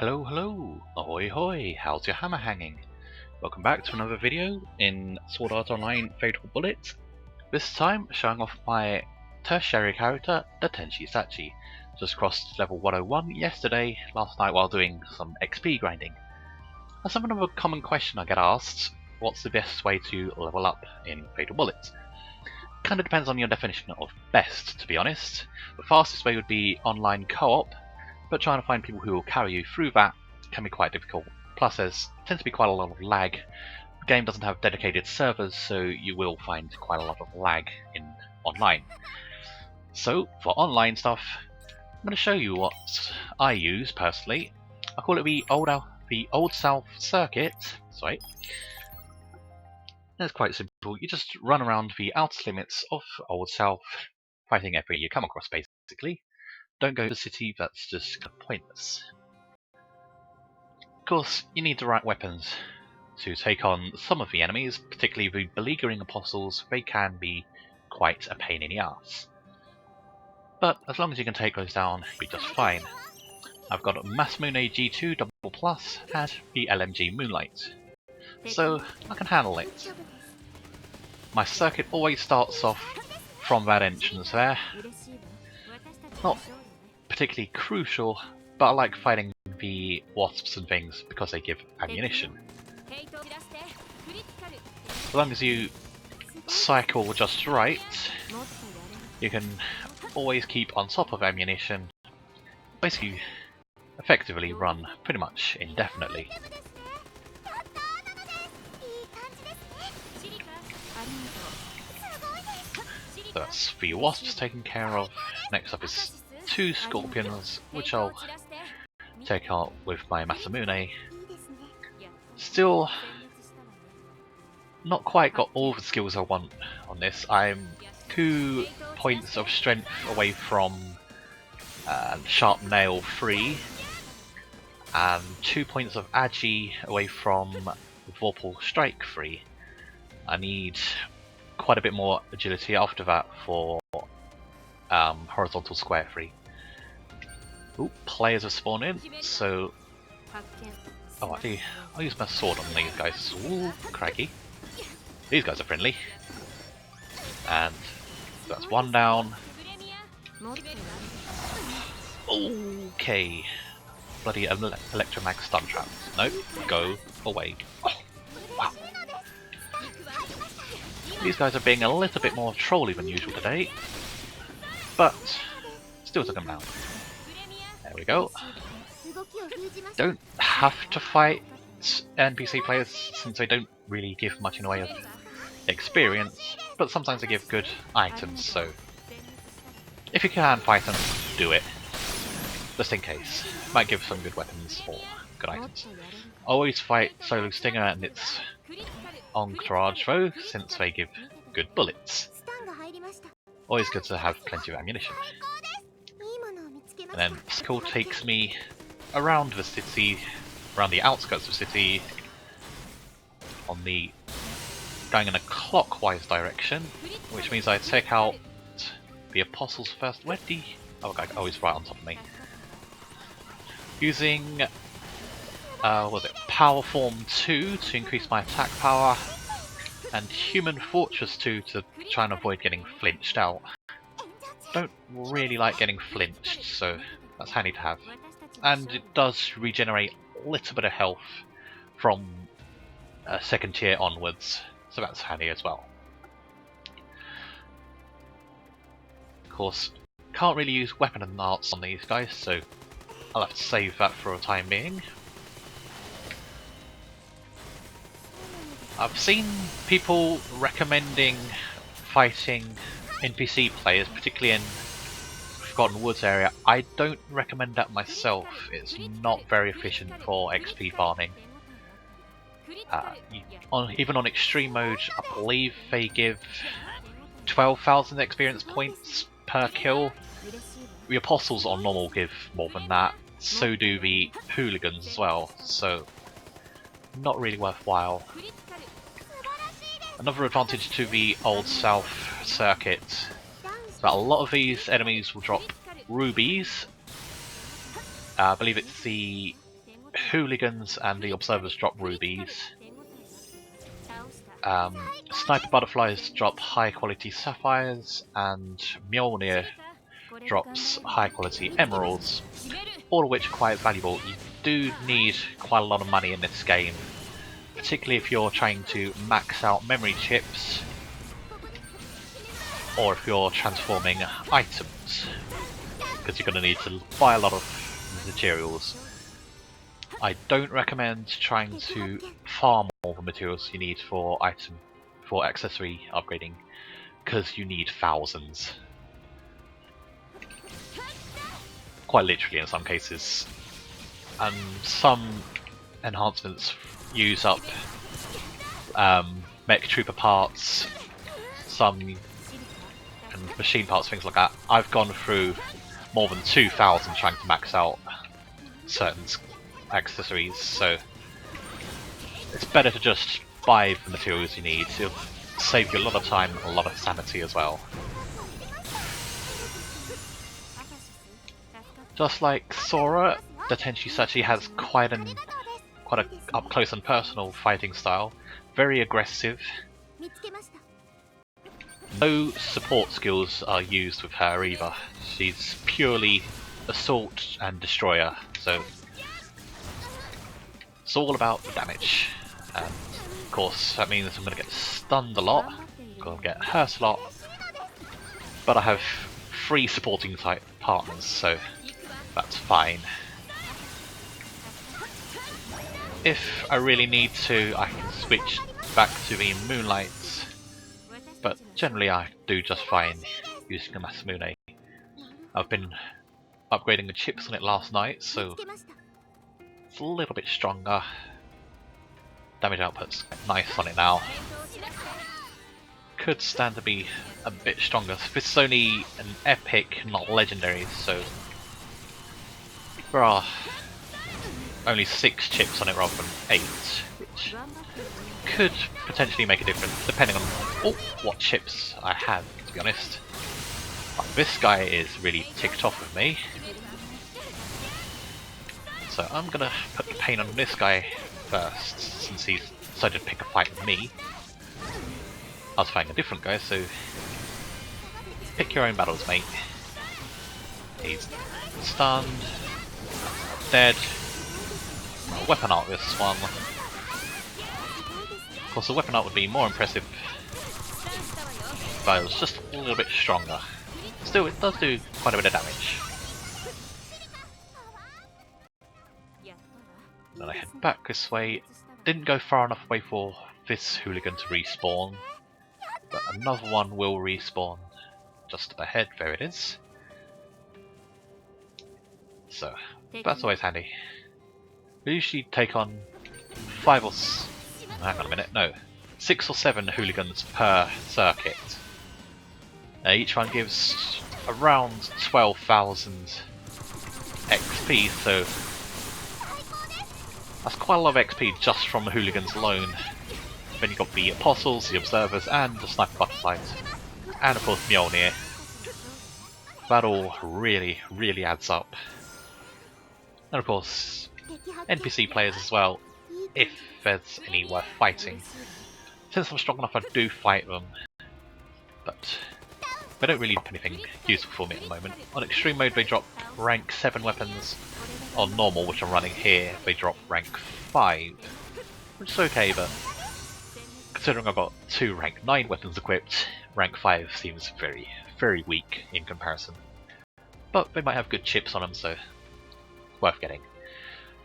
Hello, hello! Ahoy hoy! How's your hammer hanging? Welcome back to another video in Sword Art Online Fatal Bullet. This time showing off my tertiary character, Datenshi Sachi. Just crossed level 101 yesterday, last night while doing some XP grinding. As somewhat of a common question I get asked, what's the best way to level up in Fatal Bullet? Kinda depends on your definition of best, to be honest. The fastest way would be online co-op, but trying to find people who will carry you through that can be quite difficult. Plus tends to be quite a lot of lag. The game doesn't have dedicated servers, so you will find quite a lot of lag in online. So for online stuff, I'm going to show you what I use personally. I call it the Old South Circuit. Sorry. It's quite simple. You just run around the outer limits of Old South, fighting everything you come across basically. Don't go to the city, that's just kind of pointless. Of course, you need the right weapons to take on some of the enemies, particularly the beleaguering apostles. They can be quite a pain in the ass. But as long as you can take those down, you'll be just fine. I've got a Masamune G2 Double Plus and the LMG Moonlight, so I can handle it. My circuit always starts off from that entrance there. Not particularly crucial, but I like fighting the wasps and things because they give ammunition. As long as you cycle just right, you can always keep on top of ammunition. Basically, effectively run pretty much indefinitely. So that's 3 wasps taken care of. Next up is 2 scorpions, which I'll take out with my Masamune. Still not quite got all the skills I want on this. I'm 2 points of strength away from Sharp Nail 3 and 2 points of Agi away from Vorpal Strike 3. I need quite a bit more agility after that for Horizontal Square 3. Ooh, players have spawned in, so... Oh, I'll use my sword on these guys. Ooh, crikey. These guys are friendly. And that's 1 down. Okay. Bloody electromag stun trap. Nope, go away. Oh, wow. These guys are being a little bit more trolly than usual today, but still took them down. There we go. Don't have to fight NPC players since they don't really give much in the way of experience, but sometimes they give good items, so if you can fight them, do it. Just in case. Might give some good weapons or good items. Always fight Solo Stinger and its entourage though, since they give good bullets. Always good to have plenty of ammunition. And then Skull takes me around the city, around the outskirts of the city, on the going in a clockwise direction, which means I take out the apostles first. Where the oh, he's right on top of me. Using what was it? Power Form 2 to increase my attack power, and Human Fortress 2 to try and avoid getting flinched out. Don't really like getting flinched, so that's handy to have. And it does regenerate a little bit of health from 2nd tier onwards, so that's handy as well. Of course, can't really use weapon and arts on these guys, so I'll have to save that for a time being. I've seen people recommending fighting NPC players, particularly in Forgotten Woods area. I don't recommend that myself. It's not very efficient for XP farming. Even on extreme mode, I believe they give 12,000 experience points per kill. The apostles on normal give more than that. So do the hooligans as well. So not really worthwhile. Another advantage to the Old South circuit is that a lot of these enemies will drop rubies. I believe it's the hooligans and the observers drop rubies. Sniper butterflies drop high quality sapphires, and Mjolnir drops high quality emeralds, all of which are quite valuable. You do need quite a lot of money in this game, particularly if you're trying to max out memory chips or if you're transforming items, because you're going to need to buy a lot of materials. I don't recommend trying to farm all the materials you need for accessory upgrading, because you need thousands. Quite literally in some cases. And some enhancements use up mech trooper parts, some and machine parts, things like that. I've gone through more than 2,000 trying to max out certain accessories, so it's better to just buy the materials you need. It'll save you a lot of time and a lot of sanity as well. Just like Sora, Datenshi Sachi has quite a up close and personal fighting style, very aggressive. No support skills are used with her either. She's purely assault and destroyer, so it's all about the damage. And of course that means I'm going to get stunned a lot, going to get hurt a lot, but I have 3 supporting type partners, so that's fine. If I really need to, I can switch back to the Moonlight, but generally I do just fine using the Masamune. I've been upgrading the chips on it last night, so it's a little bit stronger. Damage output's nice on it now. Could stand to be a bit stronger. This is only an epic, not legendary, so there are only 6 chips on it rather than 8, which could potentially make a difference depending on what chips I have, to be honest. This guy is really ticked off with me, so I'm gonna put the pain on this guy first, since he's decided to pick a fight with me. I was fighting a different guy, so pick your own battles, mate. He's stunned, dead. I'll weapon art this one. Of course, the weapon art would be more impressive if I was just a little bit stronger. Still, it does do quite a bit of damage. Then I head back this way. Didn't go far enough away for this hooligan to respawn, but another one will respawn just up ahead. There it is. So that's always handy. We usually take on 5 or hang on a minute, no, 6 or 7 hooligans per circuit. Each one gives around 12,000 XP, so that's quite a lot of XP just from the hooligans alone. Then you've got the apostles, the observers, and the sniper butterflies, and of course Mjolnir. That all really, really adds up. And of course NPC players as well, if there's any worth fighting. Since I'm strong enough, I do fight them, but they don't really do anything useful for me at the moment. On extreme mode they drop rank 7 weapons. On normal, which I'm running here, they drop rank 5, which is okay, but considering I've got 2 rank 9 weapons equipped, rank 5 seems very, very weak in comparison. But they might have good chips on them, so worth getting.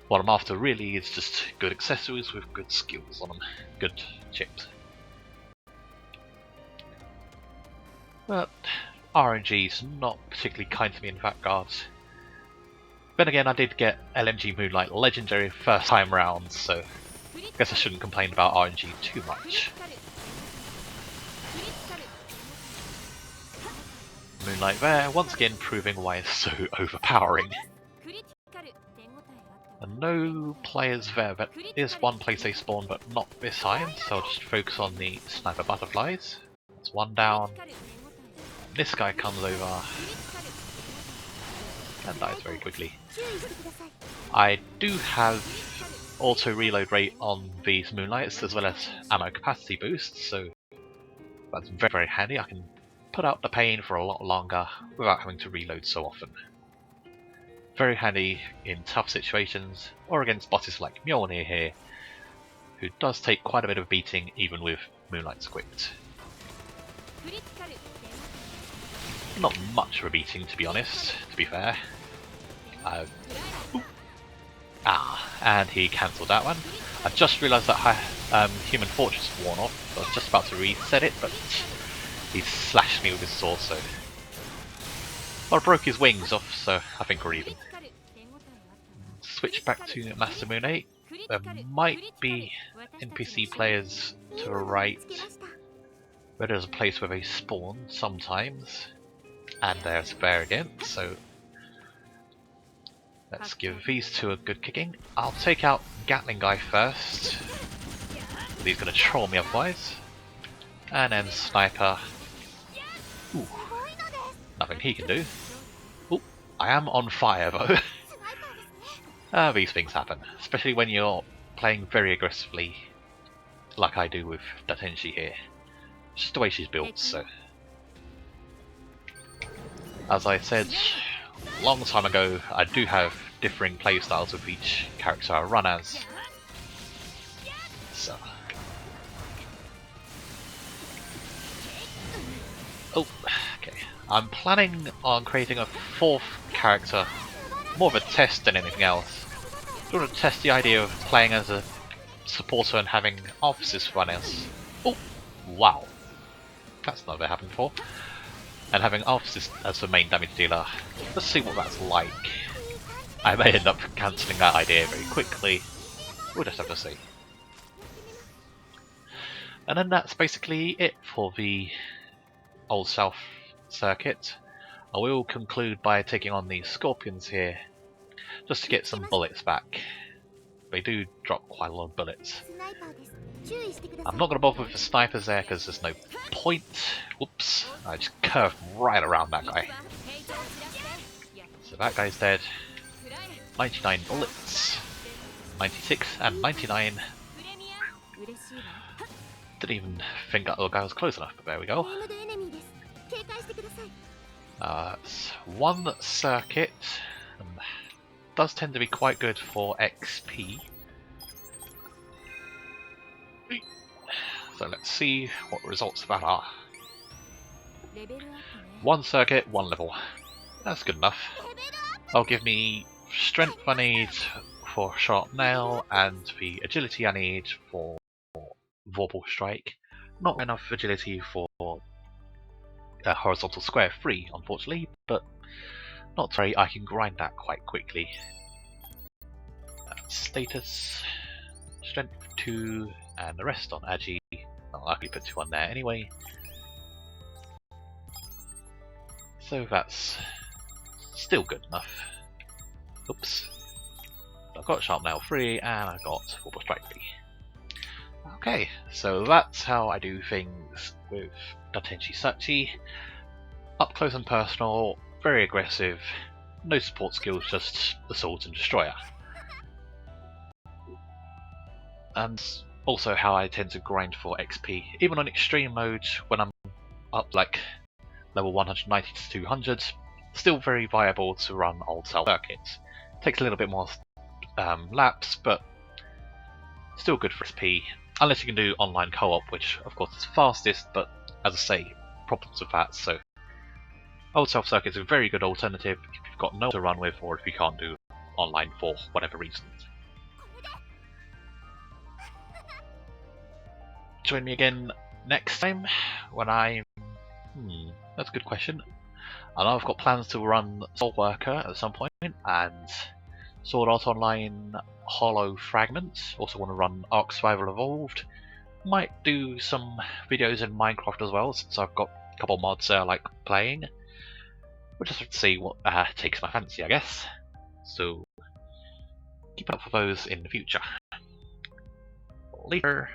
What I'm after really is just good accessories with good skills on them, good chips. But RNG's not particularly kind to me in Vanguard. Then again, I did get LMG Moonlight Legendary first time round, so I guess I shouldn't complain about RNG too much. Moonlight there, once again proving why it's so overpowering. And no players there, but is one place they spawn, but not this time, so I'll just focus on the sniper butterflies. That's one down. This guy comes over. and dies very quickly. I do have auto reload rate on these Moonlights as well as ammo capacity boosts, so that's very, very handy. I can put out the pain for a lot longer without having to reload so often. Very handy in tough situations or against bosses like Mjolnir here, who does take quite a bit of beating even with Moonlight equipped. Not much of a beating, to be honest, to be fair. And he cancelled that one. I just realised that Human Fortress worn off. I was just about to reset it, but he slashed me with his sword, so... Well, I broke his wings off, so I think we're even. Switch back to Masamune. There might be NPC players to the right, where there's a place where they spawn sometimes, and there's a bear again, so let's give these two a good kicking. I'll take out Gatling guy first. He's going to troll me otherwise. And then Sniper. Ooh, nothing he can do. Ooh, I am on fire though. These things happen, especially when you're playing very aggressively, like I do with Datenshi here. It's just the way she's built, so. As I said a long time ago, I do have differing playstyles with each character I run as. So. Oh, okay. I'm planning on creating a fourth character, more of a test than anything else. I want to test the idea of playing as a supporter and having ArFA-Sys run as. Oh, wow. That's never happened before. And having ArFA-Sys as the main damage dealer. Let's see what that's like. I may end up cancelling that idea very quickly. We'll just have to see. And then that's basically it for the Old South circuit. I will conclude by taking on these Scorpions here, just to get some bullets back. They do drop quite a lot of bullets. I'm not going to bother with the snipers there because there's no point. Whoops, I just curved right around that guy. So that guy's dead. 99 bullets. 96 and 99. Didn't even think that little guy was close enough, but there we go. It's one circuit. Does tend to be quite good for XP. So let's see what the results of that are. One circuit, one level. That's good enough. That'll give me strength I need for Sharp Nail and the agility I need for Vorpal Strike. Not enough agility for Horizontal Square 3, unfortunately, but not to worry, I can grind that quite quickly. Status, Strength 2, and the rest on Agi. I'll likely put 2 on there anyway. So that's still good enough. Oops. I've got Sharp Nail 3 and I've got Vorpal Strike 3. Okay, so that's how I do things with Datenshi Sachi. Up close and personal, very aggressive, no support skills, just assault and destroyer. And also how I tend to grind for XP, even on extreme mode when I'm up like level 190 to 200, still very viable to run Old South circuits. Takes a little bit more laps, but still good for XP, unless you can do online co-op, which of course is fastest, but as I say, problems with that, so Old South circuit is a very good alternative if you've got no one to run with or if you can't do online for whatever reason. Join me again next time when I'm... that's a good question. I know I've got plans to run Soul Worker at some point and Sword Art Online Hollow Fragments. Also want to run Ark Survival Evolved. Might do some videos in Minecraft as well, since I've got a couple mods I like playing. We'll just have to see what takes my fancy, I guess. So keep up for those in the future. Later.